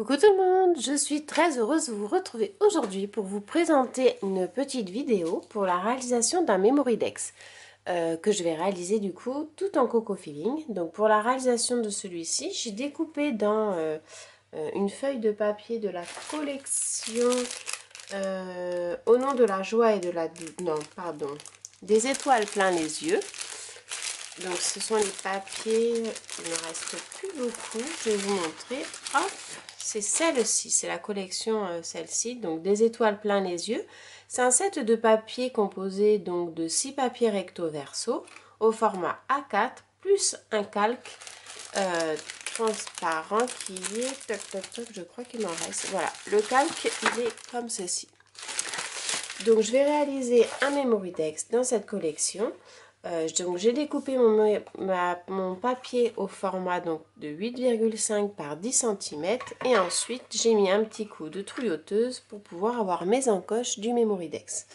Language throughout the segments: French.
Coucou tout le monde, je suis très heureuse de vous retrouver aujourd'hui pour vous présenter une petite vidéo pour la réalisation d'un Memory-Dex que je vais réaliser du coup tout en coco filling. Donc pour la réalisation de celui-ci, j'ai découpé dans une feuille de papier de la collection Au nom de la joie et de la... Non, pardon, des étoiles plein les yeux. Donc ce sont les papiers, il ne reste plus beaucoup, je vais vous montrer. Hop, c'est celle-ci, c'est la collection celle-ci, donc des étoiles plein les yeux. C'est un set de papier composé donc de 6 papiers recto verso au format A4 plus un calque transparent qui est, toc, toc, toc, je crois qu'il m'en reste. Voilà, le calque il est comme ceci. Donc je vais réaliser un Memory-Dex dans cette collection. Donc j'ai découpé mon papier au format donc, de 8,5 par 10 cm et ensuite j'ai mis un petit coup de trouilleuse pour pouvoir avoir mes encoches du Memory-Dex.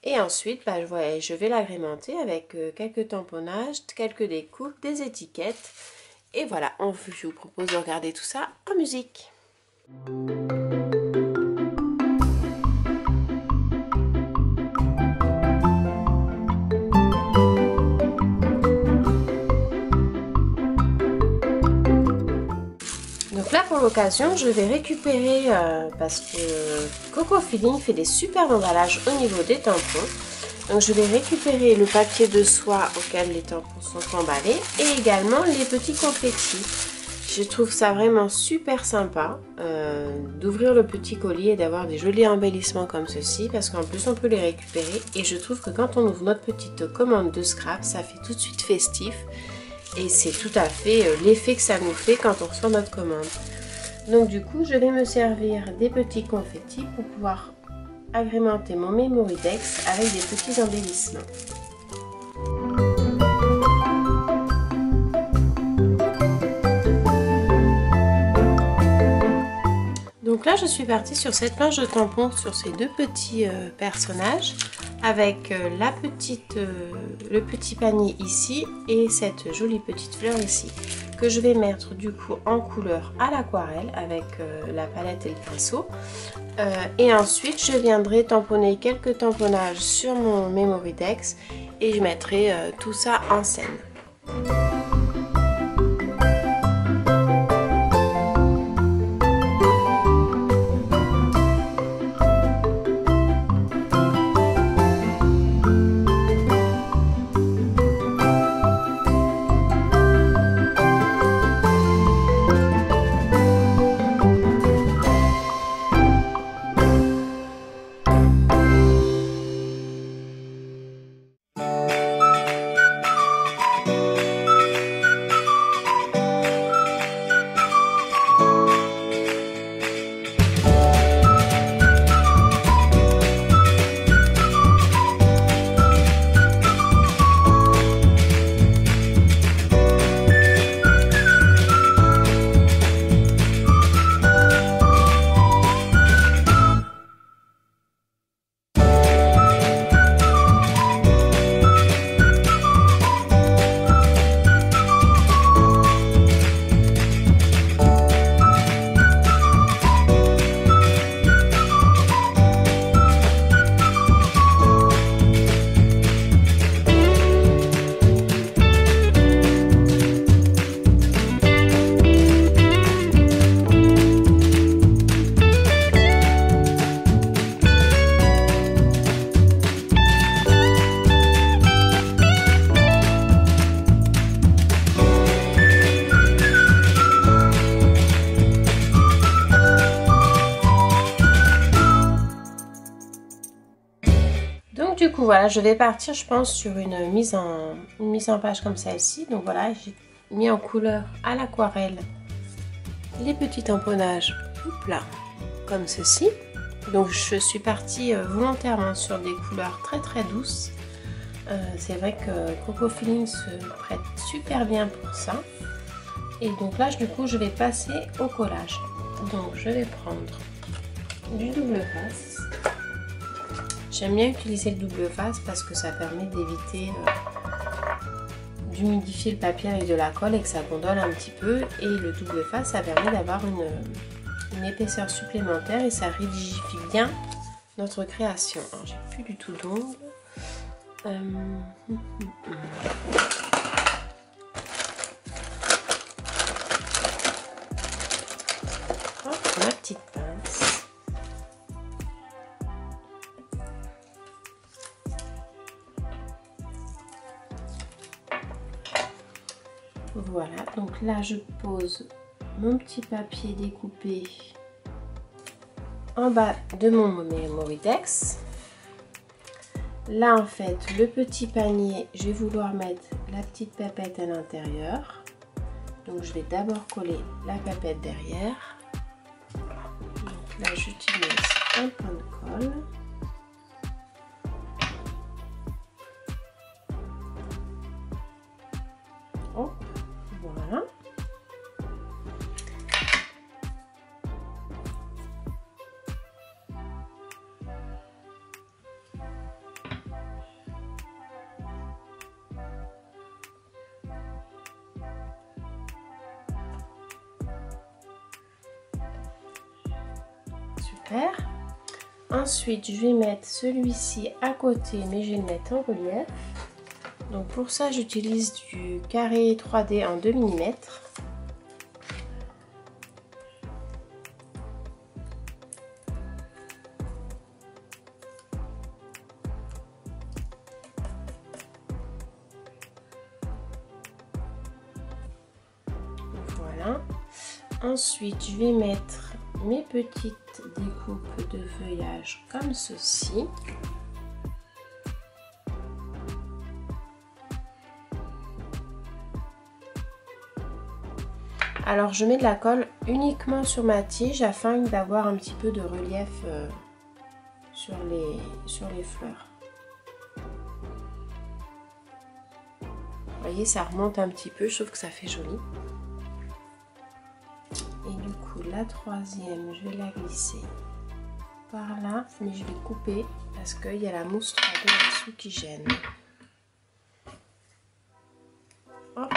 Et ensuite je vais l'agrémenter avec quelques tamponnages, quelques découpes, des étiquettes. Et voilà, je vous propose de regarder tout ça en musique. Donc là pour l'occasion je vais récupérer parce que Coco Filling fait des super emballages au niveau des tampons. Donc je vais récupérer le papier de soie auquel les tampons sont emballés et également les petits confettis. Je trouve ça vraiment super sympa d'ouvrir le petit colis et d'avoir des jolis embellissements comme ceci parce qu'en plus on peut les récupérer et je trouve que quand on ouvre notre petite commande de scrap ça fait tout de suite festif. Et c'est tout à fait l'effet que ça nous fait quand on reçoit notre commande. Donc du coup, je vais me servir des petits confettis pour pouvoir agrémenter mon Memory-Dex avec des petits embellissements. Donc là, je suis partie sur cette planche de tampons sur ces deux petits personnages avec le petit panier ici et cette jolie petite fleur ici que je vais mettre du coup en couleur à l'aquarelle avec la palette et le pinceau. Et ensuite, je viendrai tamponner quelques tamponnages sur mon Memory-Dex et je mettrai tout ça en scène. Du coup voilà, je vais partir je pense sur une mise en page comme celle-ci. Donc voilà, j'ai mis en couleur à l'aquarelle les petits tamponnages là, comme ceci. Donc je suis partie volontairement sur des couleurs très douces. C'est vrai que Coco Filling se prête super bien pour ça. Et donc là du coup je vais passer au collage. Donc je vais prendre du double face. J'aime bien utiliser le double face parce que ça permet d'éviter d'humidifier le papier avec de la colle et que ça gondole un petit peu. Et le double face, ça permet d'avoir une épaisseur supplémentaire et ça rigidifie bien notre création. Alors j'ai plus du tout d'ongles. Ma petite pince. Voilà, donc là je pose mon petit papier découpé en bas de mon Memoridex. Là en fait le petit panier, je vais vouloir mettre la petite pipette à l'intérieur. Donc je vais d'abord coller la pipette derrière. Donc là j'utilise un point de colle. Hop, voilà. Super. Ensuite, je vais mettre celui-ci à côté, mais je vais le mettre en relief. Donc pour ça, j'utilise du carré 3D en 2 mm. Voilà. Ensuite, je vais mettre mes petites découpes de feuillage comme ceci. Alors je mets de la colle uniquement sur ma tige afin d'avoir un petit peu de relief sur les fleurs. Vous voyez, ça remonte un petit peu, je trouve que ça fait joli. Et du coup la troisième, je vais la glisser par là, mais je vais couper parce qu'il y a la mousse 3D en dessous qui gêne. Hop.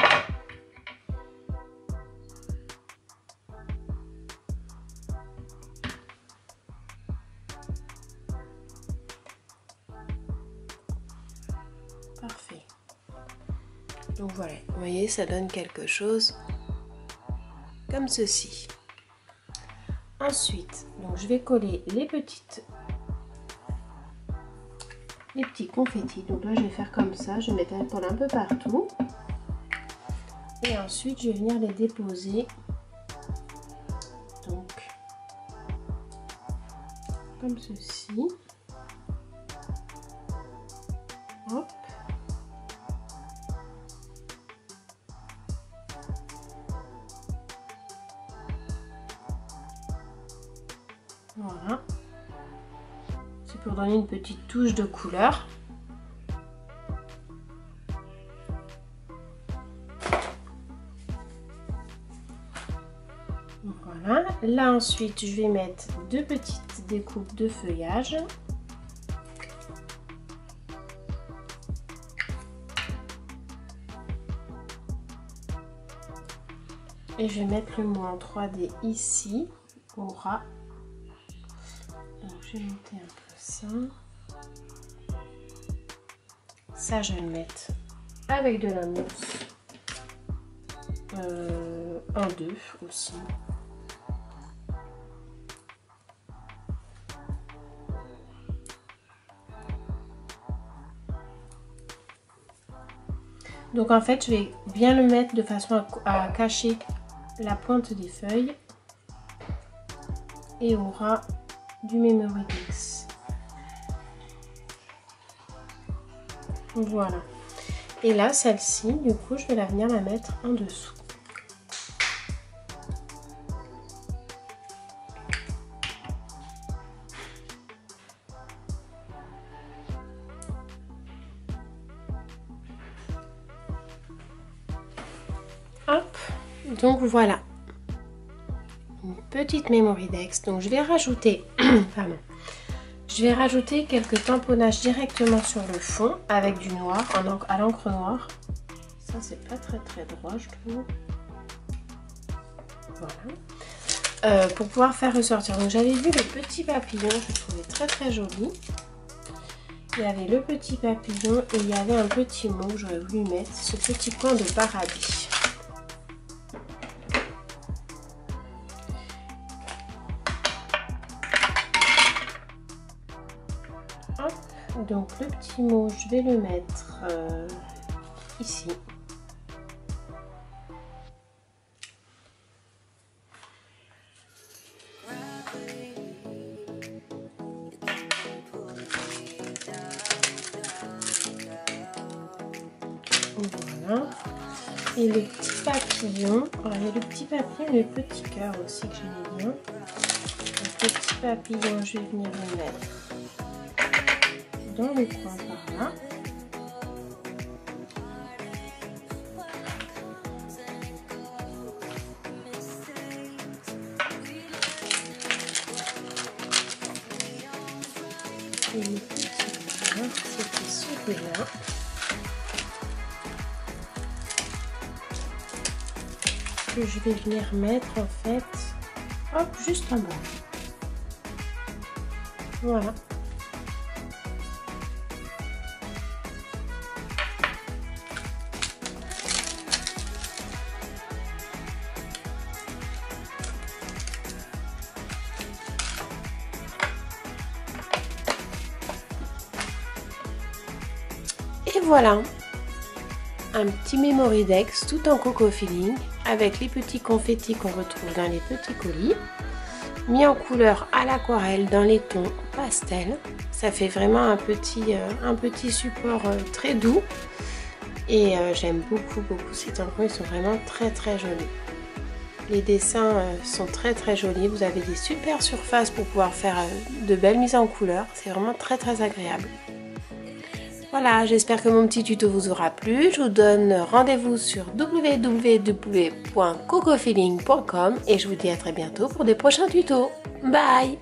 Parfait. Donc voilà, vous voyez, ça donne quelque chose comme ceci. Ensuite, donc je vais coller les petits confettis. Donc là, je vais faire comme ça. Je vais mettre un colle un peu partout. Et ensuite, je vais venir les déposer. Donc, comme ceci. Hop. Voilà. C'est pour donner une petite touche de couleur. Voilà. Là ensuite, je vais mettre deux petites découpes de feuillage. Et je vais mettre le mot en 3D ici. Aura. Donc je vais monter un peu ça. Ça, je vais le mettre avec de la mousse. En deux aussi. Donc en fait, je vais bien le mettre de façon à cacher la pointe des feuilles. Et on aura du Memoridex. Voilà. Et là, celle-ci, du coup, je vais la venir la mettre en dessous. Hop, donc voilà. Une petite Memoridex. Donc je vais rajouter, pardon. Je vais rajouter quelques tamponnages directement sur le fond avec du noir à l'encre noire. Ça c'est pas très droit, je trouve. Voilà. pour pouvoir faire ressortir. Donc j'avais vu le petit papillon, je le trouvais très très joli. Il y avait le petit papillon et il y avait un petit mot que j'aurais voulu mettre, ce petit coin de paradis. Hop, donc le petit mot, je vais le mettre ici. Voilà. Et le petit papillon, alors il y a le petit papillon et le petit cœur aussi que j'aime bien. Donc, le petit papillon, je vais venir le mettre dans le coin par là. Et le petit cœur, c'était celui-là. Que je vais venir mettre en fait, hop, juste en bas. Voilà. Et voilà, un petit Memory Dex tout en coco feeling avec les petits confettis qu'on retrouve dans les petits colis, mis en couleur à l'aquarelle dans les tons pastel. Ça fait vraiment un petit support très doux et j'aime beaucoup ces tampons, ils sont vraiment très très jolis. Les dessins sont très très jolis, vous avez des super surfaces pour pouvoir faire de belles mises en couleur, c'est vraiment très très agréable. Voilà, j'espère que mon petit tuto vous aura plu. Je vous donne rendez-vous sur www.cocofeeling.com et je vous dis à très bientôt pour des prochains tutos. Bye!